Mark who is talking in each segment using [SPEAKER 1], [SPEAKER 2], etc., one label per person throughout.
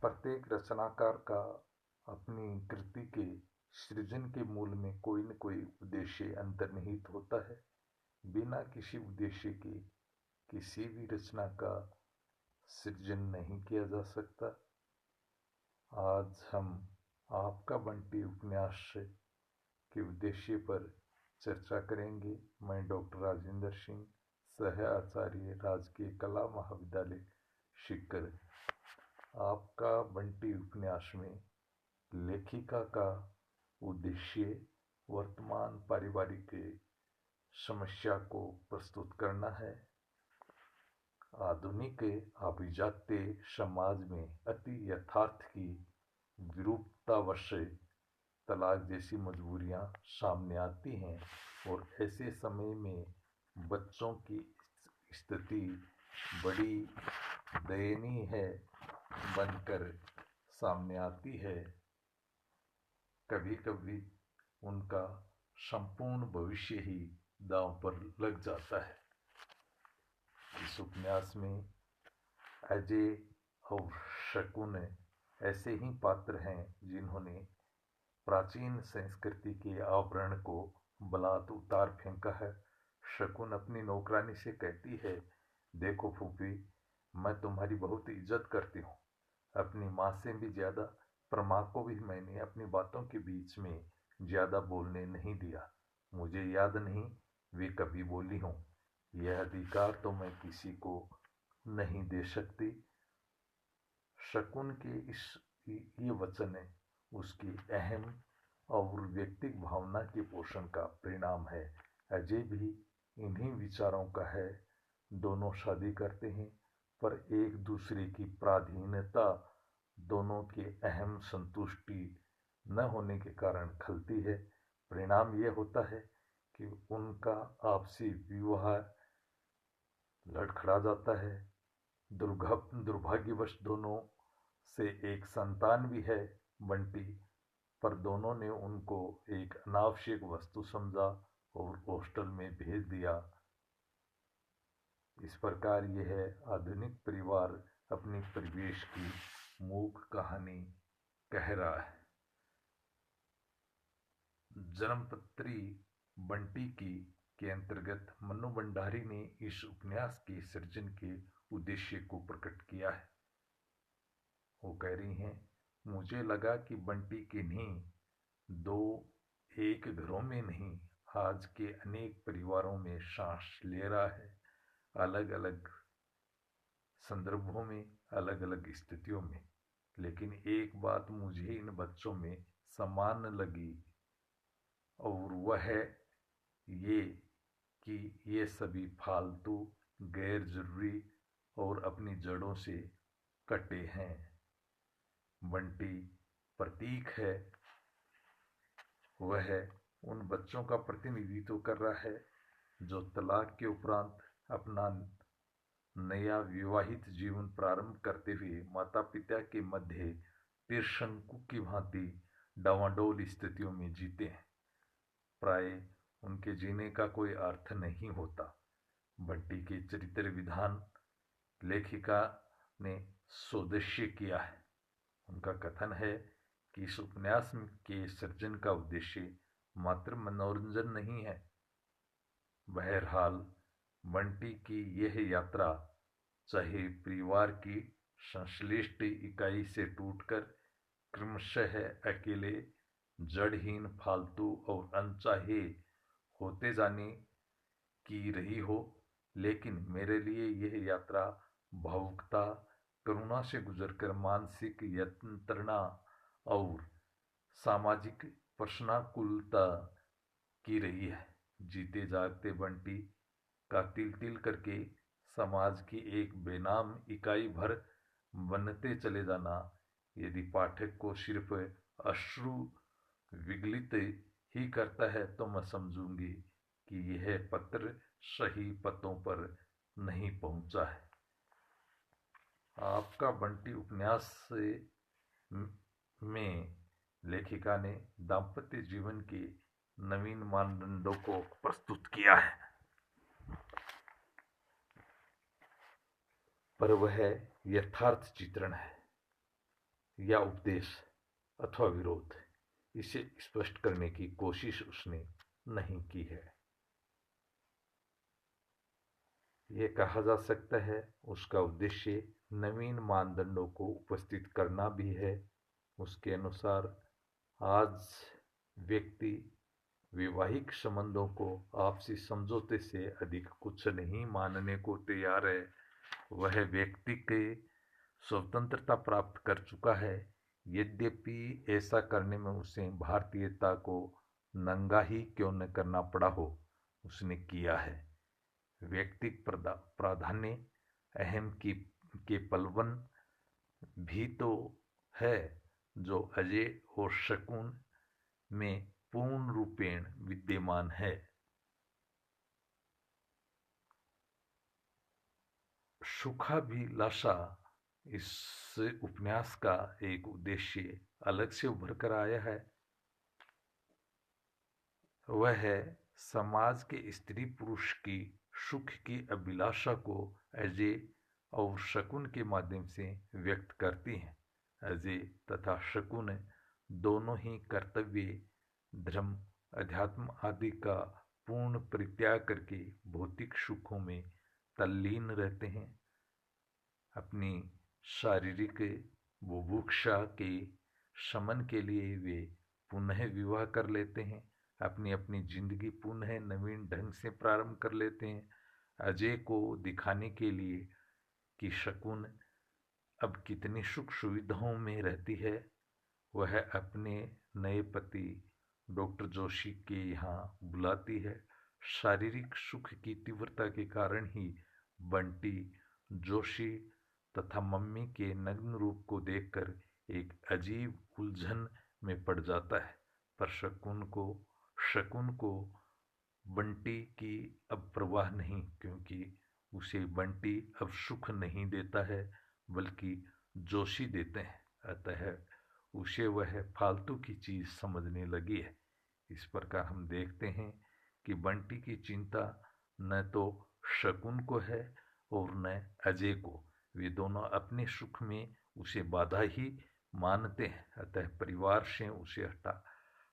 [SPEAKER 1] प्रत्येक रचनाकार का अपनी कृति के सृजन के मूल में कोई न कोई उद्देश्य अंतर्निहित होता है। बिना किसी उद्देश्य के किसी भी रचना का सृजन नहीं किया जा सकता। आज हम आपका बंटी उपन्यास के उद्देश्य पर चर्चा करेंगे। मैं डॉक्टर राजेंद्र सिंह, सह आचार्य, राजकीय कला महाविद्यालय सीकर। आपका बंटी उपन्यास में लेखिका का उद्देश्य वर्तमान पारिवारिक समस्या को प्रस्तुत करना है। आधुनिक अभिजात्य समाज में अति यथार्थ की विरूपतावश तलाक जैसी मजबूरियां सामने आती हैं और ऐसे समय में बच्चों की स्थिति बड़ी दयनीय है बनकर सामने आती है। कभी कभी उनका संपूर्ण भविष्य ही दांव पर लग जाता है। इस उपन्यास में अजय और शकुन ऐसे ही पात्र हैं जिन्होंने प्राचीन संस्कृति के आवरण को बलात् उतार फेंका है। शकुन अपनी नौकरानी से कहती है, देखो फूफी, मैं तुम्हारी बहुत इज्जत करती हूँ, अपनी माँ से भी ज्यादा, पर माँ को भी मैंने अपनी बातों के बीच में ज्यादा बोलने नहीं दिया। मुझे याद नहीं वे कभी बोली हूँ। यह अधिकार तो मैं किसी को नहीं दे सकती। शकुन के ये वचन उसकी अहम और व्यक्तिक भावना के पोषण का परिणाम है। अजय भी इन्हीं विचारों का है। दोनों शादी करते हैं, पर एक दूसरे की पराधीनता दोनों के अहम संतुष्टि न होने के कारण खलती है। परिणाम यह होता है कि उनका आपसी विवाह लड़खड़ा जाता है। दुर्भाग्यवश दोनों से एक संतान भी है, बंटी, पर दोनों ने उनको एक अनावश्यक वस्तु समझा और हॉस्टल में भेज दिया। इस प्रकार यह आधुनिक परिवार अपनी परिवेश की मूक कहानी कह रहा है। जन्मपत्री बंटी की के अंतर्गत मनु भंडारी ने इस उपन्यास के सृजन के उद्देश्य को प्रकट किया है। वो कह रही हैं, मुझे लगा कि बंटी किन्हीं दो एक घरों में नहीं, आज के अनेक परिवारों में सांस ले रहा है। अलग अलग संदर्भों में, अलग अलग स्थितियों में, लेकिन एक बात मुझे इन बच्चों में समान लगी और वह है ये कि ये सभी फालतू, गैर जरूरी और अपनी जड़ों से कटे हैं। बंटी प्रतीक है, वह उन बच्चों का प्रतिनिधित्व कर रहा है जो तलाक के उपरांत अपना नया विवाहित जीवन प्रारंभ करते हुए माता पिता के मध्य त्रिशंकु की भांति डावाडोल स्थितियों में जीते हैं। प्राय उनके जीने का कोई अर्थ नहीं होता। बंटी के चरित्र विधान लेखिका ने स्वदेशी किया है। उनका कथन है कि इस उपन्यास के सृजन का उद्देश्य मात्र मनोरंजन नहीं है। बहरहाल बंटी की यह यात्रा चाहे परिवार की संश्लिष्ट इकाई से टूटकर क्रमशः अकेले, जड़हीन, फालतू और अनचाहे होते जाने की रही हो, लेकिन मेरे लिए यह यात्रा भावुकता, करुणा से गुजरकर मानसिक यंत्रणा और सामाजिक प्रश्नाकुलता की रही है। जीते जागते बंटी का तिल तिल करके समाज की एक बेनाम इकाई भर बनते चले जाना यदि पाठक को सिर्फ अश्रु विगलित ही करता है तो मैं समझूंगी कि यह पत्र सही पतों पर नहीं पहुंचा है। आपका बंटी उपन्यास में लेखिका ने दाम्पत्य जीवन के नवीन मानदंडों को प्रस्तुत किया है, पर वह यथार्थ चित्रण है। या उपदेश अथवा विरोध, इसे स्पष्ट करने की कोशिश उसने नहीं की है। यह कहा जा सकता है उसका उद्देश्य नवीन मानदंडों को उपस्थित करना भी है। उसके अनुसार आज व्यक्ति वैवाहिक संबंधों को आपसी समझौते से अधिक कुछ नहीं मानने को तैयार है। वह व्यक्ति के स्वतंत्रता प्राप्त कर चुका है, यद्यपि ऐसा करने में उसे भारतीयता को नंगा ही क्यों न करना पड़ा हो, उसने किया है। व्यक्तिक प्राधान्य अहम की के पलवन भी तो है, जो अजय और शकुन में पूर्ण रूपेण विद्यमान है। सुखाभिलाषा इस उपन्यास का एक उद्देश्य अलग से उभर कर आया है। वह है समाज के स्त्री पुरुष की सुख की अभिलाषा को अजय और शकुन के माध्यम से व्यक्त करती हैं। अजय तथा शकुन दोनों ही कर्तव्य, धर्म, अध्यात्म आदि का पूर्ण परित्याग करके भौतिक सुखों में तल्लीन रहते हैं। अपनी शारीरिक बुभुक्षा के शमन के लिए वे पुनः विवाह कर लेते हैं, अपनी अपनी जिंदगी पुनः नवीन ढंग से प्रारंभ कर लेते हैं। अजय को दिखाने के लिए कि शकुन अब कितनी सुख सुविधाओं में रहती है, वह अपने नए पति डॉक्टर जोशी के यहाँ बुलाती है। शारीरिक सुख की तीव्रता के कारण ही बंटी जोशी तथा मम्मी के नग्न रूप को देखकर एक अजीब उलझन में पड़ जाता है। पर शकुन को बंटी की अब परवाह नहीं, क्योंकि उसे बंटी अब सुख नहीं देता है, बल्कि जोशी देते हैं। अतः उसे वह फालतू की चीज समझने लगी है। इस प्रकार हम देखते हैं कि बंटी की चिंता न तो शकुन को है और न अजय को। वे दोनों अपने सुख में उसे बाधा ही मानते हैं। अतः परिवार से उसे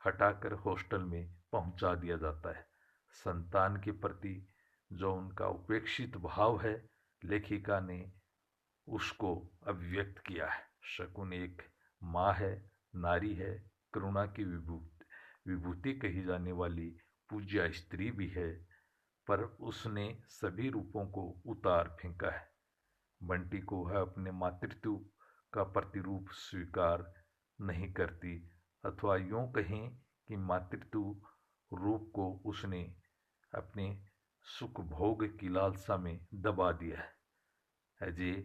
[SPEAKER 1] हटाकर हॉस्टल में पहुंचा दिया जाता है। संतान के प्रति जो उनका उपेक्षित भाव है, लेखिका ने उसको अभिव्यक्त किया है। शकुन एक माँ है, नारी है, करुणा की विभूति कही जाने वाली पूज्य स्त्री भी है, पर उसने सभी रूपों को उतार फेंका है। बंटी को वह अपने मातृत्व का प्रतिरूप स्वीकार नहीं करती, अथवा यूं कहें कि मातृत्व रूप को उसने अपने सुख भोग की लालसा में दबा दिया है। अजय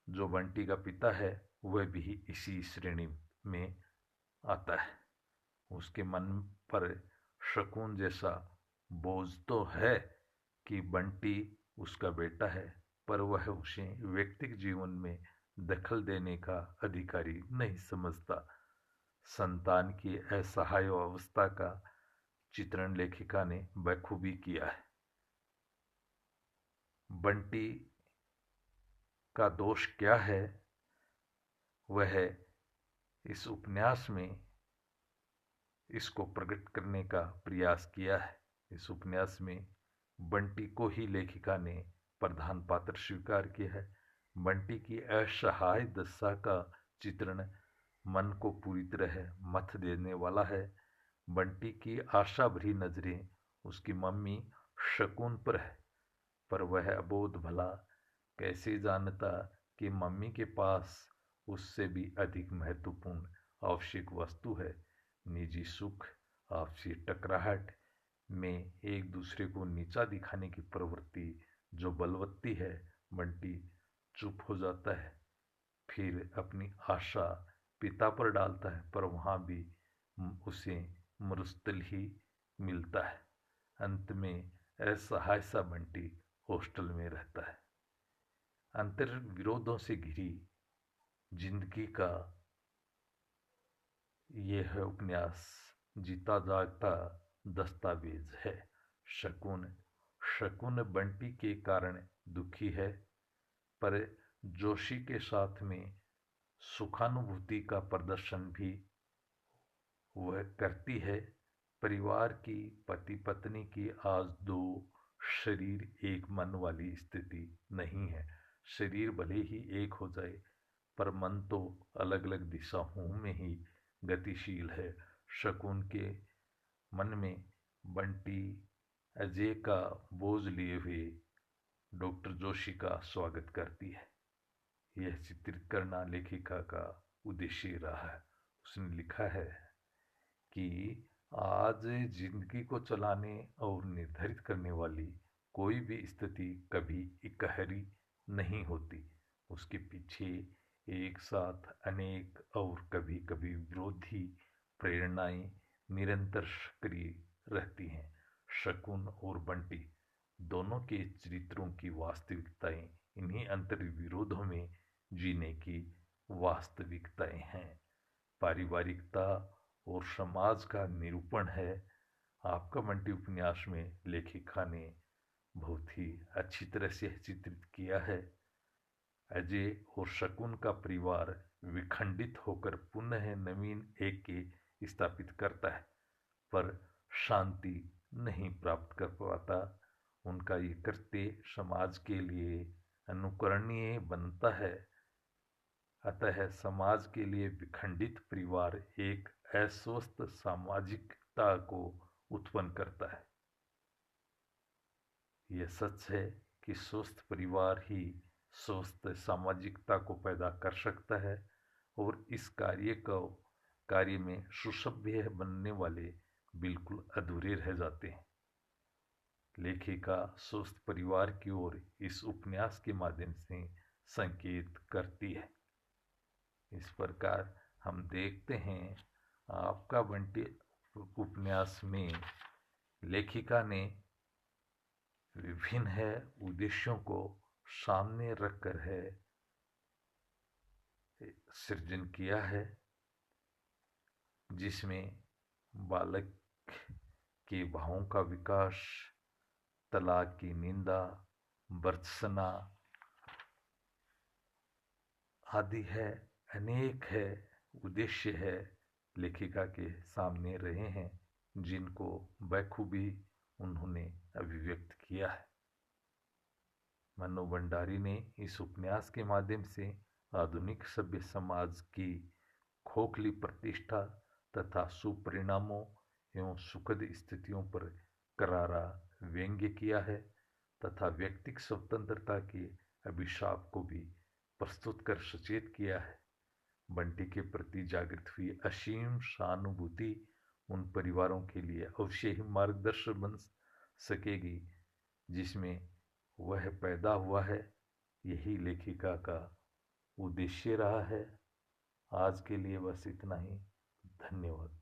[SPEAKER 1] जो बंटी का पिता है, वह भी इसी श्रेणी में आता है। उसके मन पर शकुन जैसा बोझ तो है कि बंटी उसका बेटा है, पर वह उसे व्यक्तिगत जीवन में दखल देने का अधिकारी नहीं समझता। संतान की असहाय अवस्था का चित्रण लेखिका ने बखूबी किया है। बंटी का दोष क्या है, वह इस उपन्यास में इसको प्रकट करने का प्रयास किया है। इस उपन्यास में बंटी को ही लेखिका ने प्रधान पात्र स्वीकार किया है। बंटी की असहाय दशा का चित्रण मन को पूरी तरह मथ देने वाला है। बंटी की आशा भरी नजरें उसकी मम्मी शकुन पर है, पर वह अबोध भला कैसे जानता कि मम्मी के पास उससे भी अधिक महत्वपूर्ण आवश्यक वस्तु है। निजी सुख, आपसी टकराहट में एक दूसरे को नीचा दिखाने की प्रवृत्ति जो बलवत्ती है। बंटी चुप हो जाता है, फिर अपनी आशा पिता पर डालता है, पर वहां भी उसे मरुस्थल ही मिलता है। अंत में असहाय सा बंटी हॉस्टल में रहता है। अंतर विरोधों से घिरी जिंदगी का यह उपन्यास जीता जागता दस्तावेज है। शकुन बंटी के कारण दुखी है, पर जोशी के साथ में सुखानुभूति का प्रदर्शन भी वह करती है। परिवार की, पति पत्नी की आज दो शरीर एक मन वाली स्थिति नहीं है। शरीर भले ही एक हो जाए पर मन तो अलग अलग दिशाओं में ही गतिशील है। शकुन के मन में बंटी अजय का बोझ लिए हुए डॉक्टर जोशी का स्वागत करती है। यह चित्रित करना लेखिका का उद्देश्य रहा है। उसने लिखा है कि आज जिंदगी को चलाने और निर्धारित करने वाली कोई भी स्थिति कभी इकहरी नहीं होती। उसके पीछे एक साथ अनेक और कभी कभी विरोधी प्रेरणाएं निरंतर सक्रिय रहती हैं। शकुन और बंटी दोनों के चरित्रों की वास्तविकताएं इन्हीं अंतर विरोधों में जीने की वास्तविकताएं हैं। पारिवारिकता और समाज का निरूपण है। आपका बंटी उपन्यास में लेखिका ने बहुत ही अच्छी तरह से चित्रित किया है। अजय और शकुन का परिवार विखंडित होकर पुनः नवीन एक के स्थापित करता है पर शांति नहीं प्राप्त कर पाता। उनका ये कृत्य समाज के लिए अनुकरणीय बनता है। अतः समाज के लिए विखंडित परिवार एक अस्वस्थ सामाजिकता को उत्पन्न करता है। यह सच है कि स्वस्थ परिवार ही स्वस्थ सामाजिकता को पैदा कर सकता है और इस कार्य में सुसभ्य बनने वाले बिल्कुल अधूरे रह जाते हैं। लेखिका स्वस्थ परिवार की ओर इस उपन्यास के माध्यम से संकेत करती है। इस प्रकार हम देखते हैं आपका बंटी उपन्यास में लेखिका ने विभिन्न उद्देश्यों को सामने रखकर सृजन किया है, जिसमें बालक के भावों का विकास, तलाक की निंदा, भर्त्सना आदि है। अनेक उद्देश्य लेखिका के सामने रहे हैं जिनको बखूबी उन्होंने अभिव्यक्त किया है। मनु भंडारी ने इस उपन्यास के माध्यम से आधुनिक सभ्य समाज की खोखली प्रतिष्ठा तथा सुपरिणामों एवं सुखद स्थितियों पर करारा व्यंग्य किया है तथा व्यक्तिक स्वतंत्रता के अभिशाप को भी प्रस्तुत कर सचेत किया है। बंटी के प्रति जागृत हुई असीम सहानुभूति उन परिवारों के लिए अवश्य ही मार्गदर्शक बन सकेगी जिसमें वह पैदा हुआ है। यही लेखिका का उद्देश्य रहा है। आज के लिए बस इतना ही। धन्यवाद।